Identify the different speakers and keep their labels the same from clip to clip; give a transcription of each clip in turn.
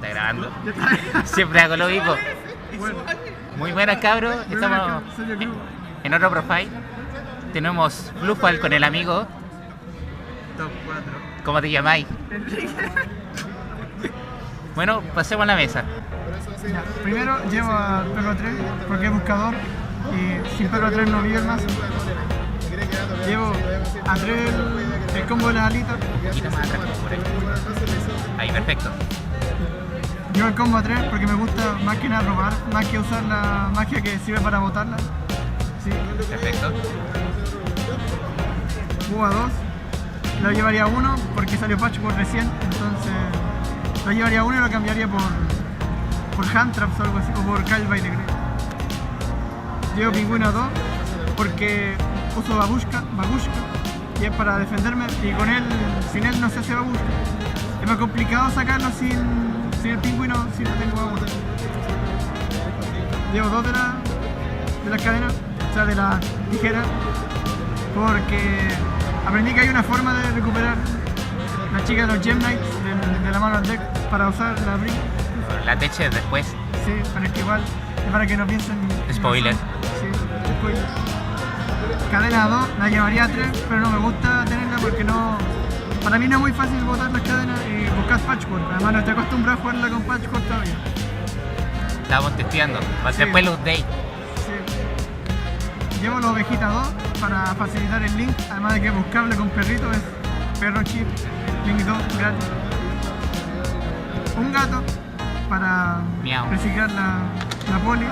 Speaker 1: está grabando. Siempre hago lo mismo. Muy buenas, cabros. Estamos en otro profile. Tenemos Fluffal con el amigo.
Speaker 2: Top 4.
Speaker 1: ¿Cómo te llamáis? Bueno, pasemos a la mesa.
Speaker 2: Ya, primero llevo a Perro 3 porque es buscador y sin Perro 3 no vive el mazo. Llevo a 3 el combo de las alitas.
Speaker 1: Un poquito más atrás, por ahí. Ahí, perfecto.
Speaker 2: Llevo el combo a 3 porque me gusta más que nada robar, más que usar la magia que sirve para botarla. Sí.
Speaker 1: Perfecto.
Speaker 2: Búho a 2. Lo llevaría a 1 porque salió Patchwork recién, entonces lo llevaría a 1 y lo cambiaría por Handtraps o algo así, o por Kyle by the Grey. Llevo Pingüino a 2 porque uso Babushka y es para defenderme, y con él, sin él no se hace Babushka. Es más complicado sacarlo sin el Pingüino si no tengo Babushka. Llevo 2 de las cadenas, o sea de la tijera, porque aprendí que hay una forma de recuperar la chica de los Gem Knights de la mano al deck para usar la Bring.
Speaker 1: La teche después.
Speaker 2: Sí, pero es que igual es para que no piensen.
Speaker 1: Spoiler.
Speaker 2: Sí, spoiler. Cadena a 2, la llevaría a 3, pero no me gusta tenerla porque no. Para mí no es muy fácil botar las cadenas y buscar Patchwork. Además no estoy acostumbrado a jugarla con Patchwork todavía.
Speaker 1: Estábamos testeando.
Speaker 2: Sí.
Speaker 1: Después los day.
Speaker 2: Sí. Llevo la ovejita 2 para facilitar el link, además de que es buscable con perrito, es perro chip, link 2 gratis. Un gato para
Speaker 1: Miau.
Speaker 2: reciclar la poli.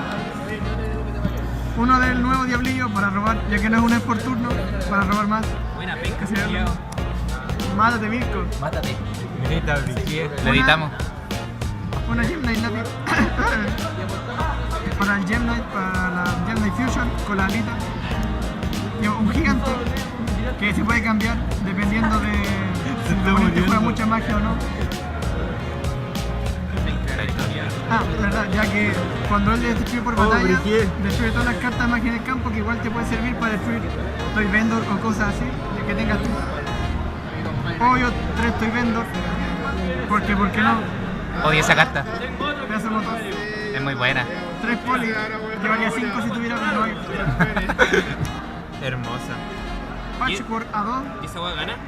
Speaker 2: Uno del nuevo diablillo para robar, ya que no es un por turno, para robar más.
Speaker 1: Buena pesca,
Speaker 2: Sí, mátate, Mirko.
Speaker 1: Mátate. Lo editamos.
Speaker 2: Una Gem Knight lápiz. Para el Gem Knight, para la Gem Knight Fusion con la alita. Llevo un gigante que se puede cambiar dependiendo de si el oponente juega mucha magia o no. Ah, verdad, ya que cuando él destruye por batalla, destruye todas las cartas de magia en el campo, que igual te puede servir para destruir Toy Vendor o cosas así, de que tengas tú. O yo 3 Toy Vendor, porque ¿por qué no?
Speaker 1: Odio esa carta.
Speaker 2: Pedazo de motor.
Speaker 1: Es muy buena.
Speaker 2: 3 poli, llevaría 5 si tuviera, pero no hay.
Speaker 3: Hermosa.
Speaker 2: Patchwork a 2,
Speaker 3: ¿Y esa hueá gana?
Speaker 2: sí,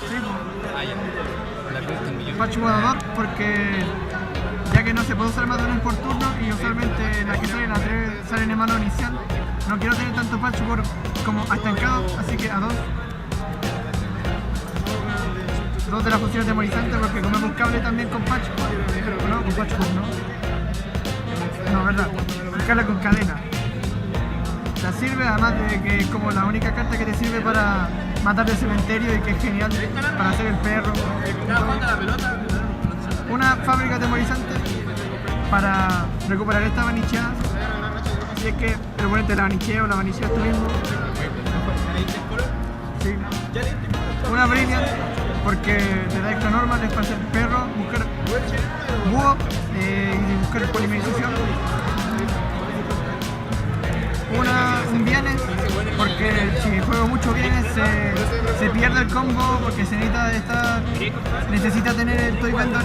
Speaker 2: pues.
Speaker 3: Ah, ya. La cruz tengo yo.
Speaker 2: Patchwork a 2 porque ya que no se puede usar más de una por turno y usualmente las que salen a 3 salen en mano inicial, no quiero tener tanto Patchwork como estancado, así que a 2. 2 de las funciones demonizantes porque como es buscable también con Patchwork, no, con Patchwork no. No, verdad, buscarla con cadena. La sirve además de que es como la única carta que te sirve para matar del cementerio y que es genial para hacer el perro. Una fábrica demonizante para recuperar esta vanicheada. Si es que el oponente la vanichea o la vanichea tú mismo. Sí. Una Brilliant porque te da extra normal, es para hacer perro, buscar búho y buscar polimerización. Un bienes, porque si juego mucho bienes se pierde el combo porque se necesita tener el Toy Vendor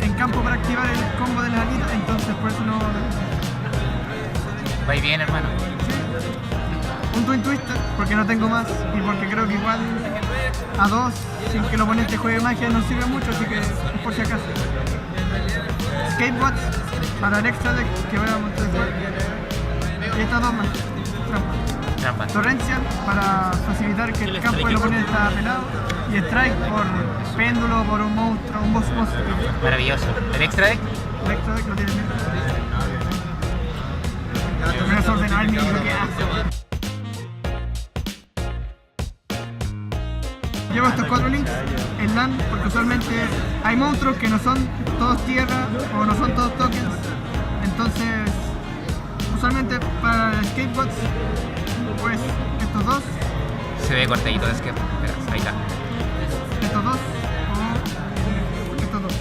Speaker 2: en campo para activar el combo de las alitas, entonces por eso no.
Speaker 1: Va bien, hermano.
Speaker 2: Un Twin Twister, porque no tengo más y porque creo que igual a 2 sin que el oponente juegue magia no sirve mucho, así que por si acaso. Skateboards para el extra deck que voy a montar después. Y estas 2 más.
Speaker 1: Trampa.
Speaker 2: Torrencial para facilitar que el campo del oponente está pelado. Y Strike por péndulo, por un monstruo, un boss monstruo.
Speaker 1: Maravilloso. ¿El extra deck?
Speaker 2: El extra deck lo tiene bien. Voy a desordenar mi bloqueazo. Llevo estos 4 links en LAN porque usualmente hay monstruos que no son todos tierra o no son todos tokens. Entonces, usualmente para el skateboards, pues estos 2,
Speaker 1: Se ve cortadito de skate. Espera, ahí está.
Speaker 2: estos 2 o estos 2.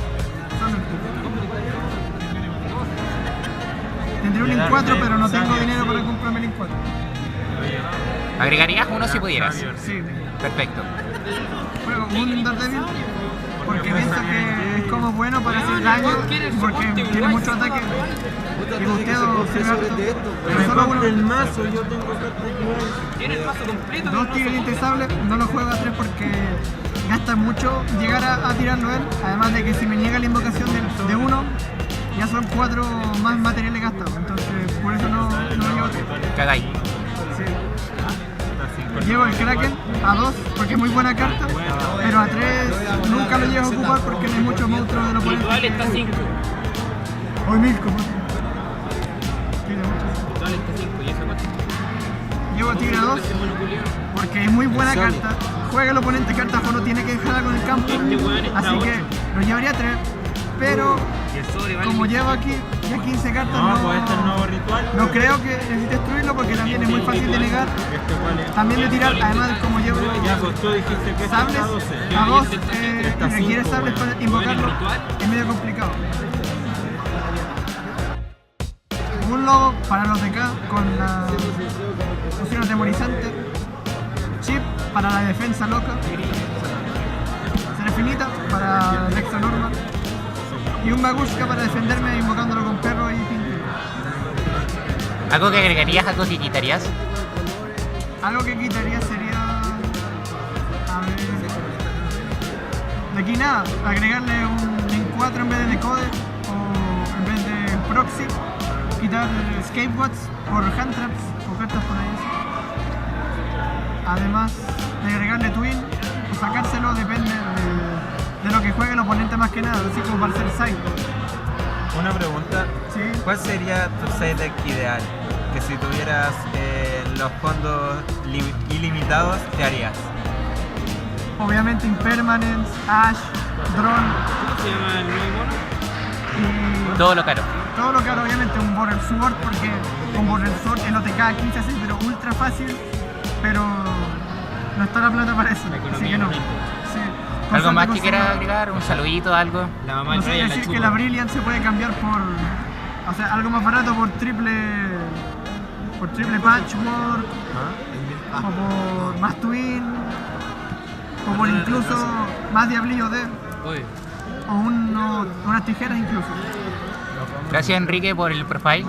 Speaker 2: Tendré un link 4, pero no tengo dinero para comprarme el link 4.
Speaker 1: ¿Agregarías uno si pudieras?
Speaker 2: Sí.
Speaker 1: Perfecto.
Speaker 2: Juego un Daredevil porque pienso que es como bueno para hacer daño, porque tiene mucho ataque y busteo sirve harto. Pero solo uno.
Speaker 4: El mazo, yo tengo cartas
Speaker 3: Tiene el mazo completo.
Speaker 2: Dos tigres intestables, no lo juego a 3 porque gasta mucho llegar a tirarlo él, además de que si me niega la invocación de uno, ya son 4 más materiales gastados, entonces por eso no lo llevo a 3.
Speaker 1: Cagáis.
Speaker 2: Sí. Llevo el Kraken a 2 porque es muy buena carta, pero a 3 nunca lo llevo a ocupar porque no hay muchos monstruos del oponente.
Speaker 3: Ritual está 5.
Speaker 2: Hoy Milko, tiene muchos.
Speaker 3: Ritual está 5. ¿Y eso cuánto?
Speaker 2: Llevo Tigre a 2 porque es muy buena carta. Juega el oponente carta o no tiene que dejarla con el campo. Así que lo llevaría a 3. Pero como llevo aquí ya 15 cartas,
Speaker 4: No, pues este es el nuevo ritual.
Speaker 2: no creo que necesite destruirlo porque también es muy fácil de negar. También de tirar, además como llevo
Speaker 4: Ya, pues tú dijiste que
Speaker 2: sables
Speaker 4: está 12.
Speaker 2: a 2
Speaker 4: Está
Speaker 2: y requiere
Speaker 4: 5,
Speaker 2: sables para invocarlo, es medio complicado. Un lobo para los DK con la fusión atemorizante, chip para la defensa loca, Serafinita para el extra normal y un Bagushka para defenderme invocándolo con perro y pintura.
Speaker 1: ¿Algo que agregarías, algo que quitarías?
Speaker 2: Algo que quitaría sería, a ver, de aquí nada, agregarle un Link 4 en vez de Decode o en vez de Proxy, quitar Scapegoats por Hand Traps o cartas por ahí. Además de agregarle Twin o sacárselo depende de lo que juegue el oponente más que nada, así como para hacer side.
Speaker 5: Una pregunta,
Speaker 2: ¿Sí?
Speaker 5: ¿cuál sería tu side deck ideal? Que si tuvieras los fondos ilimitados, ¿qué harías?
Speaker 2: Obviamente Impermanence, Ash, Drone
Speaker 3: ¿Cómo se llama el nuevo mono?
Speaker 2: y
Speaker 1: Todo lo caro.
Speaker 2: todo lo que ahora obviamente un Border Sword porque con Border Sword el OTK aquí se hace pero ultra fácil, pero no está la plata para eso, así que no. Sí.
Speaker 1: ¿Algo más que
Speaker 2: Constante
Speaker 1: quieras
Speaker 2: consumo.
Speaker 1: agregar? ¿Un saludito, algo?
Speaker 3: La mamá
Speaker 2: No
Speaker 3: del
Speaker 2: sé
Speaker 3: Brian la
Speaker 2: decir que
Speaker 3: chupa.
Speaker 2: la Brilliant se puede cambiar por, o sea, algo más barato por triple patchwork o por más twin o por incluso más diablillo de
Speaker 3: Oye,
Speaker 2: o unas tijeras incluso.
Speaker 1: Gracias, Enrique, por el profile.